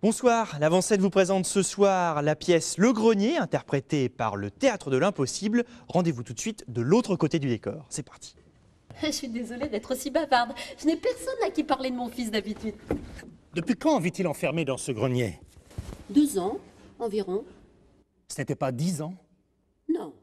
Bonsoir, l'Avant-Scène vous présente ce soir la pièce Le Grenier, interprétée par le Théâtre de l'Impossible. Rendez-vous tout de suite de l'autre côté du décor. C'est parti. Je suis désolée d'être aussi bavarde. Je n'ai personne à qui parler de mon fils d'habitude. Depuis quand vit-il enfermé dans ce grenier? 2 ans, environ. Ce n'était pas 10 ans? Non.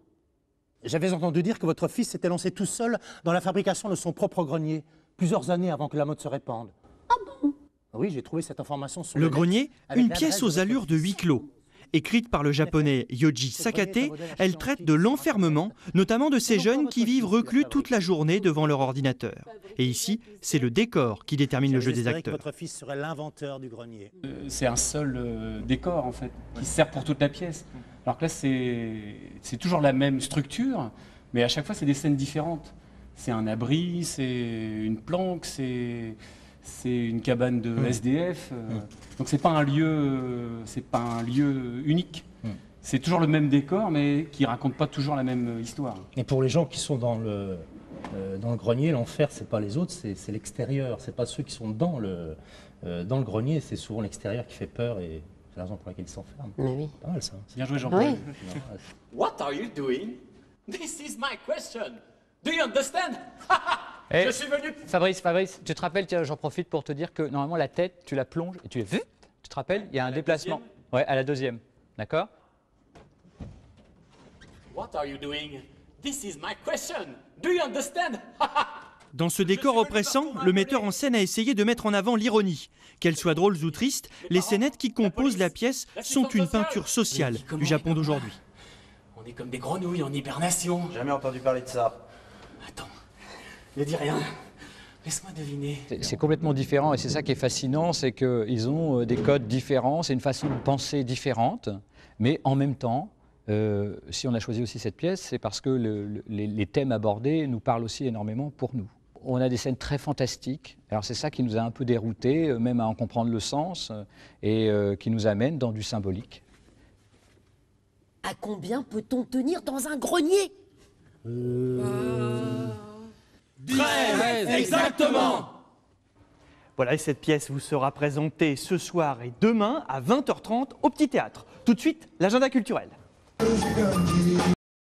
J'avais entendu dire que votre fils s'était lancé tout seul dans la fabrication de son propre grenier, plusieurs années avant que la mode se répande. Ah bon? Oui, j'ai trouvé cette information sur Le net, Grenier, avec une l'adresse pièce de aux votre allures de fils. huis clos. Écrite par le japonais Yoji Sakate, elle traite de l'enfermement, notamment de ces jeunes qui vivent reclus toute la journée devant leur ordinateur. Et ici, c'est le décor qui détermine le jeu des J'espérais que acteurs. votre fils serait l'inventeur du grenier. C'est un seul décor en fait, qui sert pour toute la pièce. Alors que là c'est toujours la même structure, mais à chaque fois c'est des scènes différentes. C'est un abri, c'est une planque, c'est une cabane de SDF. Donc c'est pas un lieu unique. C'est toujours le même décor, mais qui raconte pas toujours la même histoire. Et pour les gens qui sont dans le grenier, l'enfer, c'est pas les autres, c'est l'extérieur. C'est pas ceux qui sont dans le grenier, c'est souvent l'extérieur qui fait peur et c'est la raison pour laquelle ils s'enferment. Mais oui. Pas mal ça. Bien joué Jean-Paul. Oui. What are you doing? This is my question. Do you understand? Eh, Je suis venu... Fabrice, tu te rappelles, tiens, j'en profite pour te dire que normalement la tête, tu la plonges et tu tu te rappelles, il y a un déplacement. Ouais, à la deuxième. D'accord? What are you doing? This is my question. Do you understand? Dans ce décor oppressant, le metteur en scène a essayé de mettre en avant l'ironie. Qu'elles soient drôles ou tristes, les scénettes qui composent la pièce sont une peinture sociale du Japon d'aujourd'hui. On est comme des grenouilles en hibernation. Jamais entendu parler de ça. Attends, ne dis rien. Laisse-moi deviner. C'est complètement différent et c'est ça qui est fascinant, c'est qu'ils ont des codes différents, c'est une façon de penser différente, mais en même temps, si on a choisi aussi cette pièce, c'est parce que les thèmes abordés nous parlent aussi énormément pour nous. On a des scènes très fantastiques, alors c'est ça qui nous a un peu déroutés, même à en comprendre le sens, et qui nous amène dans du symbolique. À combien peut-on tenir dans un grenier? 13, exactement. Voilà, et cette pièce vous sera présentée ce soir et demain à 20h30 au Petit Théâtre. Tout de suite, l'agenda culturel.